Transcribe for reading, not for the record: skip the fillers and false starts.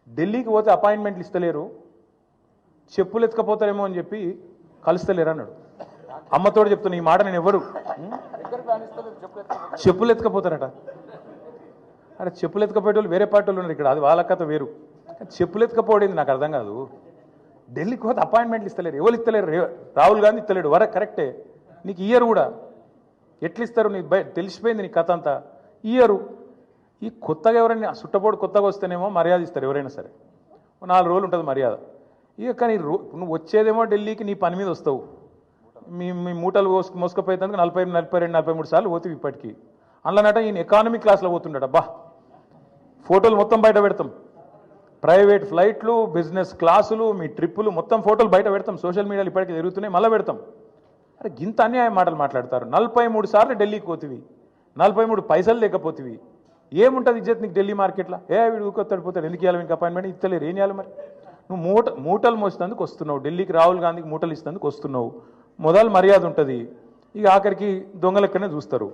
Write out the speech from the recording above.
ఢిల్లీకి పోతే అపాయింట్మెంట్లు ఇస్తలేరు, చెప్పులు ఎత్తుకపోతారేమో అని చెప్పి కలుస్తలేరు అన్నాడు. అమ్మతోడు చెప్తున్నా ఈ మాట, నేను ఎవరు చెప్పులు ఎత్తుకపోతారట. అరే చెప్పులు ఎత్తుకపోయేటోళ్ళు వేరే పార్టీ వాళ్ళు ఉన్నారు ఇక్కడ, అది వాళ్ళ కథ వేరు. చెప్పులు ఎత్తుకపోయింది నాకు అర్థం కాదు. ఢిల్లీకి పోతే అపాయింట్మెంట్లు ఇస్తలేరు, ఎవరు ఇస్తలేరు? రాహుల్ గాంధీ ఇస్తలేడు, వరకు కరెక్టే. నీకు ఇయ్యరు కూడా, ఎట్లు ఇస్తారు? నీకు తెలిసిపోయింది నీ కథ అంతా. ఇయ్యరు. ఈ కొత్తగా ఎవరైనా సుట్టపోడు కొత్తగా వస్తేనేమో మర్యాద ఇస్తారు ఎవరైనా సరే, 4 రోజులు ఉంటుంది మర్యాద. ఇక కానీ నువ్వు వచ్చేదేమో ఢిల్లీకి నీ పని మీద వస్తావు, మీ మూటలు మోసుకపోయేందుకు 42, 43 సార్లు పోతావు ఇప్పటికీ. అందులోనట ఈయన ఎకానమీ క్లాస్లో పోతుండట. బా ఫోటోలు మొత్తం బయట పెడతాం, ప్రైవేట్ ఫ్లైట్లు, బిజినెస్ క్లాసులు, మీ ట్రిప్పులు మొత్తం ఫోటోలు బయట పెడతాం, సోషల్ మీడియాలో ఇప్పటికీ తిరుగుతున్నాయి, మళ్ళీ పెడతాం. అరే గింత అన్యాయం మాటలు మాట్లాడతారు. 43 సార్లు ఢిల్లీకి పోతివి, 43 పైసలు లేకపోతివి, ఏముంటుంది ఇజ్జత్ నీకు ఢిల్లీ మార్కెట్లో? వీడు ఊకొత్తాడు పోతాడు, ఎందుకు ఇవ్వాలి మీకు అపాయింట్మెంట్? ఇస్తలేరు, ఏం చేయాలి మరి? నువ్వు మూటలు మోసేందుకు వస్తున్నావు ఢిల్లీకి, రాహుల్ గాంధీకి మూటలు ఇస్తేందుకు వస్తున్నావు, మొదలు మర్యాద ఉంటుంది. ఇక ఆఖరికి దొంగలెక్కనే చూస్తారు.